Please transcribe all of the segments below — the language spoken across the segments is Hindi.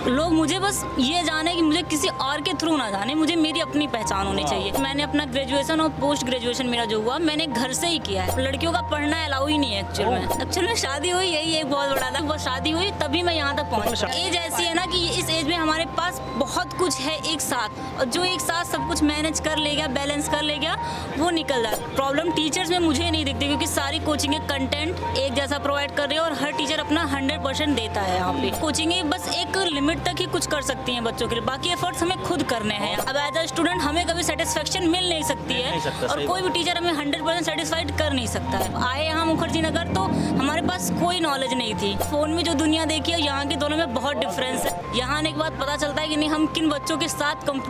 लोग मुझे बस ये जाने कि मुझे किसी और के थ्रू ना जाने, मुझे मेरी अपनी पहचान होनी चाहिए। मैंने अपना ग्रेजुएशन और पोस्ट ग्रेजुएशन मेरा जो हुआ मैंने घर से ही किया है। लड़कियों का पढ़ना अलाउ ही नहीं है एक्चुअल में शादी हुई यही एक बहुत बड़ा था। बस शादी हुई तभी मैं यहाँ तक पहुँची। एज ऐसी है ना कि इस एज में हमारे पास बहुत कुछ है एक साथ, और जो एक साथ सब कुछ मैनेज कर ले गया, बैलेंस कर ले गया, वो निकल जाए। प्रॉब्लम टीचर्स में मुझे नहीं दिखती क्योंकि सारी कोचिंग के कंटेंट एक जैसा प्रोवाइड कर रहे हैं और हर टीचर अपना 100% देता है। यहाँ पे कोचिंग बस एक लिमिट तक ही कुछ कर सकती हैं बच्चों के लिए, बाकी एफर्ट्स हमें खुद करने हैं। अब एज अ स्टूडेंट हमें कभी सेटिस्फेक्शन मिल नहीं सकती है और कोई भी टीचर हमें 100% सेटिस्फाइड कर नहीं सकता है। आए यहाँ मुखर्जी नगर तो हमारे पास कोई नॉलेज नहीं थी। फोन में जो दुनिया देखी है यहाँ के दोनों में बहुत डिफरेंस है। यहाँ आने के बाद पता चलता है कि नहीं हम किन बच्चों के साथ हम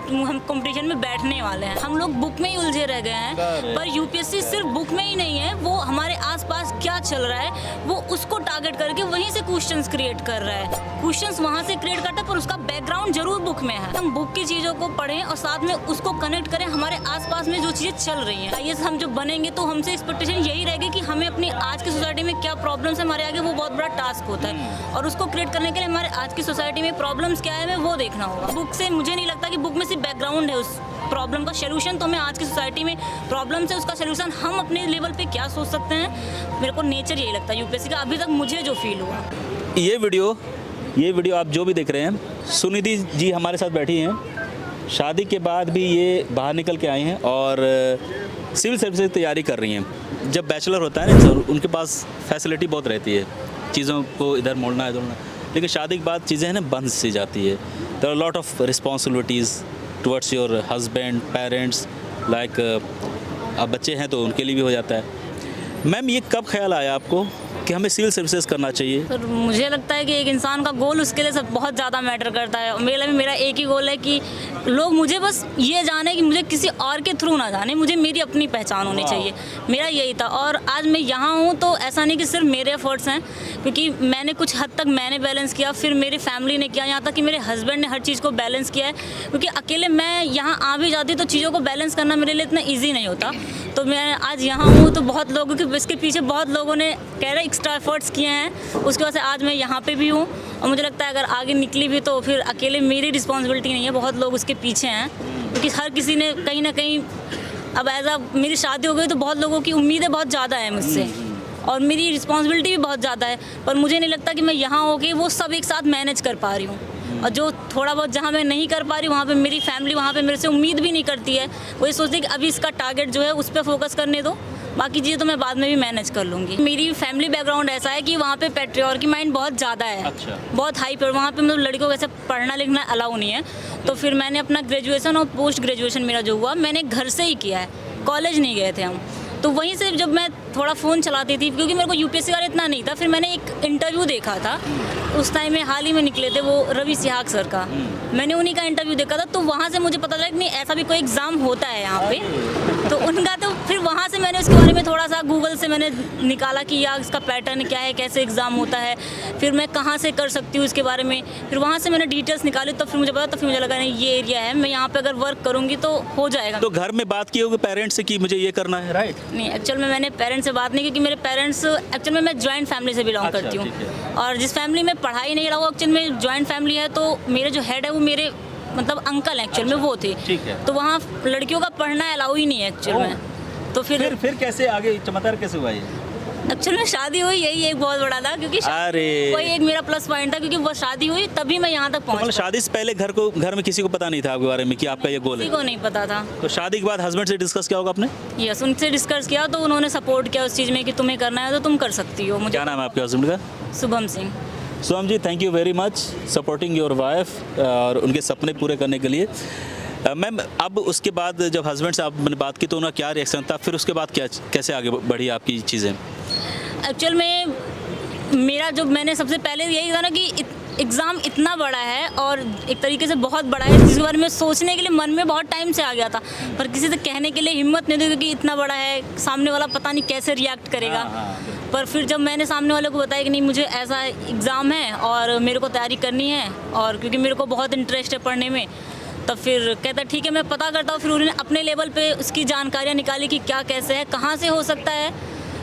कंपटीशन में बैठने वाले हैं। हम लोग बुक में ही उलझे रह गए हैं, पर यूपीएससी सिर्फ बुक में ही नहीं है, वो हमारे आसपास क्या चल रहा है वो उसको टारगेट करके वहीं से क्वेश्चंस क्रिएट कर रहा है। क्वेश्चंस वहाँ से क्रिएट करता है पर उसका बैकग्राउंड जरूर बुक में है। हम बुक की चीज़ों को पढ़ें और साथ में उसको कनेक्ट करें हमारे आसपास में जो चीज़ें चल रही हैं। ये हम जो बनेंगे तो हमसे एक्सपेक्टेशन यही रहेगी कि हमें अपनी आज की सोसाइटी में क्या प्रॉब्लम्स है हमारे आगे, वो बहुत बड़ा टास्क होता है और उसको क्रिएट करने के लिए हमारे आज की सोसाइटी में प्रॉब्लम्स क्या है हमें वो देखना होगा। बुक से मुझे नहीं लगता कि बुक में सिर्फ बैकग्राउंड है, उस प्रॉब्लम का सोल्यूशन तो हमें आज की सोसाइटी में प्रॉब्लम्स है उसका सोल्यूशन हम अपने लेवल पे क्या सोच सकते हैं। मेरे को नेचर यही लगता है यूपीएससी का, अभी तक मुझे जो फील हुआ। ये वीडियो आप जो भी देख रहे हैं, सुनिधि जी हमारे साथ बैठी हैं। शादी के बाद भी ये बाहर निकल के आई हैं और सिविल सर्विस की तैयारी कर रही हैं। जब बैचलर होता है ना तो उनके पास फैसिलिटी बहुत रहती है, चीज़ों को इधर मोड़ना इधर मोड़ना, लेकिन शादी के बाद चीज़ें हैं ना बंद सी जाती है। There are lot of responsibilities towards your husband, parents, like अब बच्चे हैं तो उनके लिए भी हो जाता है। मैम ये कब ख्याल आया आपको कि हमें सिविल सर्विसेज करना चाहिए? तो मुझे लगता है कि एक इंसान का गोल उसके लिए सब बहुत ज़्यादा मैटर करता है। मेरा एक ही गोल है कि लोग मुझे बस ये जाने कि मुझे किसी और के थ्रू ना जाने, मुझे मेरी अपनी पहचान होनी चाहिए। मेरा यही था और आज मैं यहाँ हूँ तो ऐसा नहीं कि सिर्फ मेरे एफर्ट्स हैं, क्योंकि मैंने कुछ हद तक मैंने बैलेंस किया, फिर मेरी फैमिली ने किया, यहाँ तक कि मेरे हस्बैंड ने हर चीज़ को बैलेंस किया है। क्योंकि अकेले मैं यहाँ आ भी जाती तो चीज़ों को बैलेंस करना मेरे लिए इतना ईजी नहीं होता। तो मैं आज यहाँ हूँ तो बहुत लोगों के इसके पीछे बहुत लोगों ने कह रहे एक्स्ट्रा एफर्ट्स किए हैं, उसकी वजह से आज मैं यहाँ पे भी हूँ। और मुझे लगता है अगर आगे निकली भी तो फिर अकेले मेरी रिस्पॉन्सिबिलिटी नहीं है, बहुत लोग उसके पीछे हैं, क्योंकि हर किसी ने कहीं ना कहीं अब मेरी शादी हो गई तो बहुत लोगों की उम्मीदें बहुत ज़्यादा है मुझसे और मेरी रिस्पॉन्सिबिलिटी भी बहुत ज़्यादा है, पर मुझे नहीं लगता कि मैं यहाँ होके वो सब एक साथ मैनेज कर पा रही हूँ। और जो थोड़ा बहुत जहाँ मैं नहीं कर पा रही वहाँ पे मेरी फैमिली वहाँ पे मेरे से उम्मीद भी नहीं करती है। वो ये सोचती है कि अभी इसका टारगेट जो है उस पर फोकस करने दो, बाकी चीज़ें तो मैं बाद में भी मैनेज कर लूँगी। मेरी फैमिली बैकग्राउंड ऐसा है कि वहाँ पे पैट्रियार्की माइंड बहुत ज़्यादा है। अच्छा। बहुत हाई पर वहाँ पे मतलब लड़कियों को वैसे पढ़ना लिखना अलाउ नहीं है। तो फिर मैंने अपना ग्रेजुएशन और पोस्ट ग्रेजुएशन मेरा जो हुआ मैंने घर से ही किया है, कॉलेज नहीं गए थे हम। तो वहीं से जब मैं थोड़ा फ़ोन चलाती थी, क्योंकि मेरे को यूपीएससी वाला इतना नहीं था, फिर मैंने एक इंटरव्यू देखा था उस टाइम में, हाल ही में निकले थे वो रवि सिहाग सर का, मैंने उन्हीं का इंटरव्यू देखा था। तो वहाँ से मुझे पता लगा कि नहीं ऐसा भी कोई एग्ज़ाम होता है यहाँ पे, तो उनका तो फिर वहाँ से मैंने उसके बारे में थोड़ा सा गूगल से मैंने निकाला कि यार इसका पैटर्न क्या है, कैसे एग्ज़ाम होता है, फिर मैं कहाँ से कर सकती हूँ इसके बारे में। फिर वहाँ से मैंने डिटेल्स निकाली तो फिर मुझे पता, तो फिर मुझे लगा नहीं ये एरिया है, मैं यहाँ पर अगर वर्क करूँगी तो हो जाएगा। तो घर में बात की होगी पेरेंट्स से कि मुझे ये करना है, राइट? नहीं, एक्चुअल में मैंने पेरेंट्स से बात नहीं, क्योंकि मेरे पेरेंट्स एक्चुअल में मैं जॉइंट फैमिली से बिलोंग करती हूँ और जिस फैमिली में पढ़ाई नहीं रहा वो एक्चुअल में जॉइंट फैमिली है। तो मेरे जो हेड है वो मेरे मतलब अंकल एक्चुअल में वो थे, तो वहाँ लड़कियों का पढ़ना अलाउ ही नहीं है एक्चुअल में। तो फिर कैसे आगे चमत्कार कैसे हुआ ये? एक्चुअल में शादी हुई यही एक बहुत बड़ा था, क्योंकि वही एक मेरा प्लस पॉइंट था, क्योंकि वो शादी हुई तभी मैं यहाँ तक पहुँची। शादी से पहले घर में किसी को पता नहीं था आपके बारे में कि आपका ये गोल है? किसी को नहीं पता था। तो शादी के बाद हस्बैंड से डिस्कस किया होगा आपने? यस, उनसे डिस्कस किया तो उन्होंने सपोर्ट किया उस चीज़ में कि तुम्हें करना है तो तुम कर सकती हो। मुझे क्या नाम है आपके हस्बैंड का? Shubham Singh. Shubham ji, thank you very much supporting your wife और उनके सपने पूरे करने के लिए। मैम अब उसके बाद जब हस्बैंड से आपने बात की तो उनका क्या रिएक्शन था, फिर उसके बाद कैसे आगे बढ़ी आपकी चीज़ें? एक्चुअल में मेरा जो मैंने सबसे पहले यही था ना कि एग्ज़ाम इतना बड़ा है और एक तरीके से बहुत बड़ा है, जिसके बारे में सोचने के लिए मन में बहुत टाइम से आ गया था, पर किसी से कहने के लिए हिम्मत नहीं थी, क्योंकि इतना बड़ा है, सामने वाला पता नहीं कैसे रिएक्ट करेगा। पर फिर जब मैंने सामने वाले को बताया कि नहीं मुझे ऐसा एग्ज़ाम है और मेरे को तैयारी करनी है, और क्योंकि मेरे को बहुत इंटरेस्ट है पढ़ने में, तब फिर कहता ठीक है मैं पता करता हूँ। फिर उन्होंने अपने लेवल पे उसकी जानकारियाँ निकाली कि क्या कैसे है, कहाँ से हो सकता है,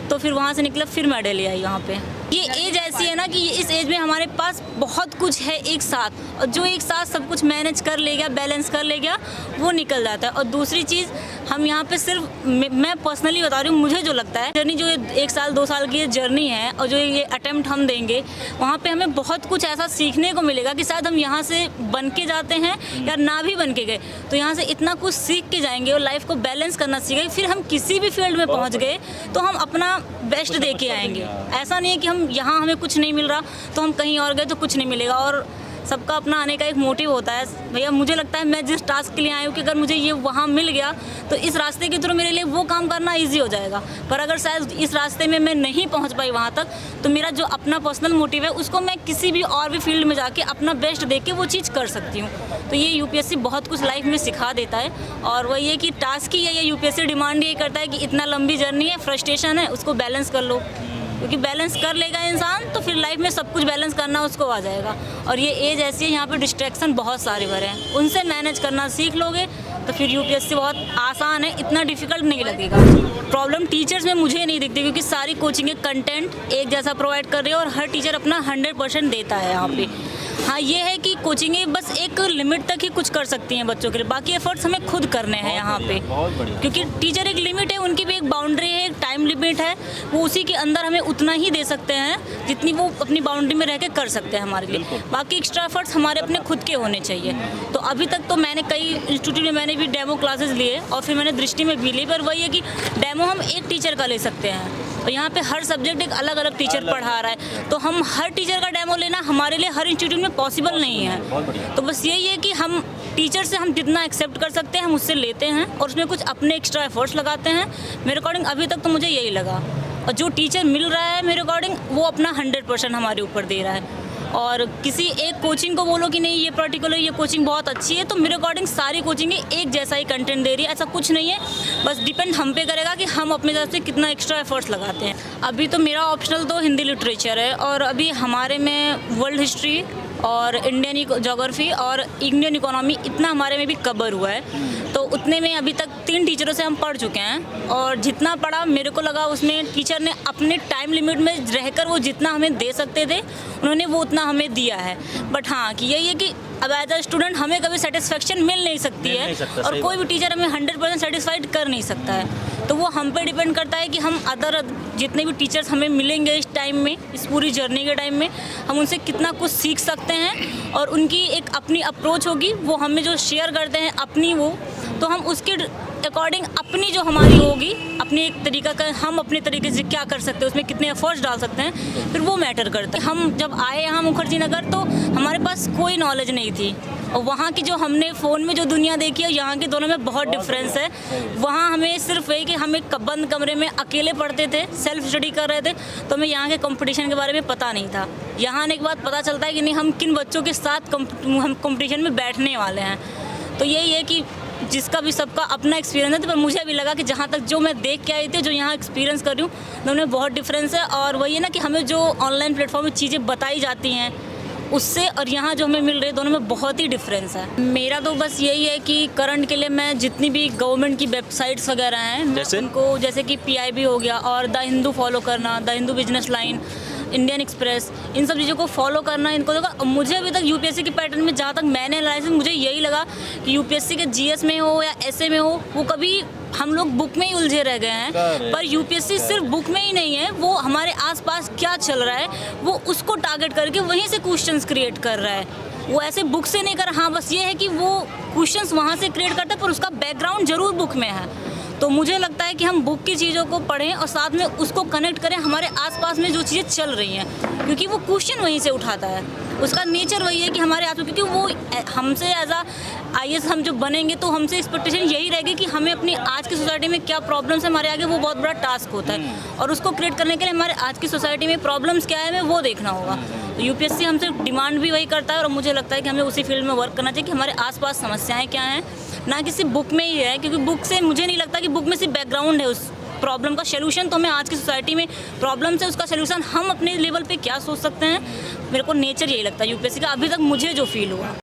तो फिर वहाँ से निकला, फिर मैं दिल्ली आई यहाँ पे। ये एज ऐसी है ना कि इस एज में हमारे पास बहुत कुछ है एक साथ, और जो एक साथ सब कुछ मैनेज कर ले गया, बैलेंस कर ले गया, वो निकल जाता है। और दूसरी चीज़, हम यहाँ पे सिर्फ मैं पर्सनली बता रही हूँ, मुझे जो लगता है जर्नी जो 1 साल 2 साल की जर्नी है और जो ये अटेम्प्ट हम देंगे, वहाँ पे हमें बहुत कुछ ऐसा सीखने को मिलेगा कि शायद हम यहाँ से बन के जाते हैं या ना भी बन के गए, तो यहाँ से इतना कुछ सीख के जाएंगे और लाइफ को बैलेंस करना सीखेंगे। फिर हम किसी भी फील्ड में पहुँच गए तो हम अपना बेस्ट दे के आएंगे। ऐसा नहीं है कि हम यहाँ हमें कुछ नहीं मिल रहा तो हम कहीं और गए तो कुछ नहीं मिलेगा। और सबका अपना आने का एक मोटिव होता है। भैया मुझे लगता है मैं जिस टास्क के लिए आई हूँ कि अगर मुझे ये वहाँ मिल गया तो इस रास्ते के थ्रू मेरे लिए वो काम करना इजी हो जाएगा। पर अगर शायद इस रास्ते में मैं नहीं पहुँच पाई वहाँ तक, तो मेरा जो अपना पर्सनल मोटिव है उसको मैं किसी भी और भी फील्ड में जाके अपना बेस्ट दे के वो चीज़ कर सकती हूँ। तो ये यूपीएससी बहुत कुछ लाइफ में सिखा देता है। और वही है कि टास्क ही है, ये यूपीएससी डिमांड यही करता है कि इतना लंबी जर्नी है, फ्रस्ट्रेशन है, उसको बैलेंस कर लो। क्योंकि बैलेंस कर लेगा इंसान तो फिर लाइफ में सब कुछ बैलेंस करना उसको आ जाएगा। और ये एज ऐसी है, यहाँ पे डिस्ट्रैक्शन बहुत सारे भरे हैं, उनसे मैनेज करना सीख लोगे तो फिर यूपीएससी बहुत आसान है, इतना डिफिकल्ट नहीं लगेगा। प्रॉब्लम टीचर्स में मुझे नहीं दिखती, क्योंकि सारी कोचिंग के कंटेंट एक जैसा प्रोवाइड कर रही है और हर टीचर अपना 100% देता है यहाँ पे। हाँ, ये है कि कोचिंगें बस एक लिमिट तक ही कुछ कर सकती हैं बच्चों के लिए, बाकी एफर्ट्स हमें खुद करने हैं यहाँ पे। क्योंकि टीचर एक लिमिट है, उनकी भी एक बाउंड्री है, एक टाइम लिमिट है, वो उसी के अंदर हमें उतना ही दे सकते हैं जितनी वो अपनी बाउंड्री में रह के कर सकते हैं हमारे लिए। बाकी एक्स्ट्रा एफर्ट्स हमारे अपने खुद के होने चाहिए। तो अभी तक तो मैंने कई इंस्टीट्यूट में मैंने भी डेमो क्लासेस लिए और फिर मैंने दृष्टि में भी ली, पर वही है कि डेमो हम एक टीचर का ले सकते हैं और यहाँ पे हर सब्जेक्ट एक अलग अलग टीचर पढ़ा रहा है, तो हम हर टीचर का डेमो लेना हमारे लिए हर इंस्टीट्यूट में पॉसिबल नहीं है। तो बस यही है कि हम टीचर से हम जितना एक्सेप्ट कर सकते हैं हम उससे लेते हैं और उसमें कुछ अपने एक्स्ट्रा एफर्ट्स लगाते हैं। मेरे अकॉर्डिंग अभी तक तो मुझे यही लगा। और जो टीचर मिल रहा है मेरे अकॉर्डिंग वो अपना 100% हमारे ऊपर दे रहा है। और किसी एक कोचिंग को बोलो कि नहीं ये पर्टिकुलर ये कोचिंग बहुत अच्छी है, तो मेरे अकॉर्डिंग सारी कोचिंगें एक जैसा ही कंटेंट दे रही है, ऐसा कुछ नहीं है। बस डिपेंड हम पे करेगा कि हम अपने तरफ से कितना एक्स्ट्रा एफर्ट्स लगाते हैं। अभी तो मेरा ऑप्शनल तो हिंदी लिटरेचर है और अभी हमारे में वर्ल्ड हिस्ट्री और इंडियन ज्योग्राफी और इंडियन इकोनॉमी इतना हमारे में भी कवर हुआ है। तो उतने में अभी तक 3 टीचरों से हम पढ़ चुके हैं और जितना पढ़ा मेरे को लगा उसमें टीचर ने अपने टाइम लिमिट में रहकर वो जितना हमें दे सकते थे उन्होंने वो उतना हमें दिया है। बट हाँ कि यही है कि अब एज अ स्टूडेंट हमें कभी सेटिस्फेक्शन मिल नहीं सकती है और कोई भी टीचर हमें 100% सेटिस्फाइड कर नहीं सकता है। तो वो हम पे डिपेंड करता है कि हम अदर जितने भी टीचर्स हमें मिलेंगे इस टाइम में, इस पूरी जर्नी के टाइम में, हम उनसे कितना कुछ सीख सकते हैं और उनकी एक अपनी अप्रोच होगी, वो हमें जो शेयर करते हैं अपनी वो, तो हम उसके अकॉर्डिंग अपनी जो हमारी होगी अपनी एक तरीका का हम अपने तरीके से क्या कर सकते हैं, उसमें कितने एफर्ट्स डाल सकते हैं, फिर वो मैटर करता है। हम जब आए यहाँ मुखर्जी नगर तो हमारे पास कोई नॉलेज नहीं थी और वहाँ की जो हमने फ़ोन में जो दुनिया देखी है यहाँ के दोनों में बहुत डिफरेंस है। वहाँ हमें सिर्फ वही कि हम एक बंद कमरे में अकेले पढ़ते थे, सेल्फ स्टडी कर रहे थे, तो हमें यहाँ के कंपटीशन के बारे में पता नहीं था। यहाँ आने के बाद पता चलता है कि नहीं हम किन बच्चों के साथ हम कंपटीशन में बैठने वाले हैं। तो यही है कि जिसका भी सबका अपना एक्सपीरियंस है, तो पर मुझे भी लगा कि जहाँ तक जो मैं देख के आई थी, जो यहाँ एक्सपीरियंस कर रही हूँ, दोनों में बहुत डिफरेंस है। और वही है ना कि हमें जो ऑनलाइन प्लेटफॉर्म में चीज़ें बताई जाती हैं उससे और यहाँ जो हमें मिल रही है दोनों में बहुत ही डिफरेंस है। मेरा तो बस यही है कि करंट के लिए मैं जितनी भी गवर्नमेंट की वेबसाइट्स वगैरह हैं जैसे उनको, जैसे कि PIB हो गया और द हिंदू फॉलो करना, the Hindu business line, Indian express, इन सब चीज़ों को फॉलो करना इनको देखा। मुझे अभी तक यूपीएससी के पैटर्न में जहाँ तक मैंने एनालिसिस, मुझे यही लगा कि यूपीएससी के GS में हो या SA में हो, वो कभी हम लोग बुक में ही उलझे रह गए हैं। पर यूपीएससी सिर्फ बुक में ही नहीं है, वो हमारे आसपास क्या चल रहा है वो उसको टारगेट करके वहीं से क्वेश्चंस क्रिएट कर रहा है। वो ऐसे बुक से नहीं कर, हाँ बस ये है कि वो क्वेश्चंस वहाँ से क्रिएट करता है पर उसका बैकग्राउंड जरूर बुक में है। तो मुझे लगता है कि हम बुक की चीज़ों को पढ़ें और साथ में उसको कनेक्ट करें हमारे आसपास में जो चीज़ें चल रही हैं, क्योंकि वो क्वेश्चन वहीं से उठाता है, उसका नेचर वही है कि हमारे आसपास, क्योंकि वो हमसे एज अ IAS हम जो बनेंगे तो हमसे एक्सपेक्टेशन यही रहेगी कि हमें अपनी आज की सोसाइटी में क्या प्रॉब्लम्स है हमारे आगे, वो बहुत बड़ा टास्क होता है और उसको क्रिएट करने के लिए हमारे आज की सोसाइटी में प्रॉब्लम्स क्या है हमें वो देखना होगा। तो यूपीएससी हमसे डिमांड भी वही करता है और मुझे लगता है कि हमें उसी फील्ड में वर्क करना चाहिए कि हमारे आसपास समस्याएं क्या हैं, ना कि सिर्फ बुक में ही है। क्योंकि बुक से मुझे नहीं लगता कि बुक में सिर्फ बैकग्राउंड है, उस प्रॉब्लम का सोल्यूशन तो हमें आज की सोसाइटी में प्रॉब्लम्स है, उसका सोल्यूशन हम अपने लेवल पे क्या सोच सकते हैं। मेरे को नेचर यही लगता है यूपीएससी का, अभी तक मुझे जो फील हुआ।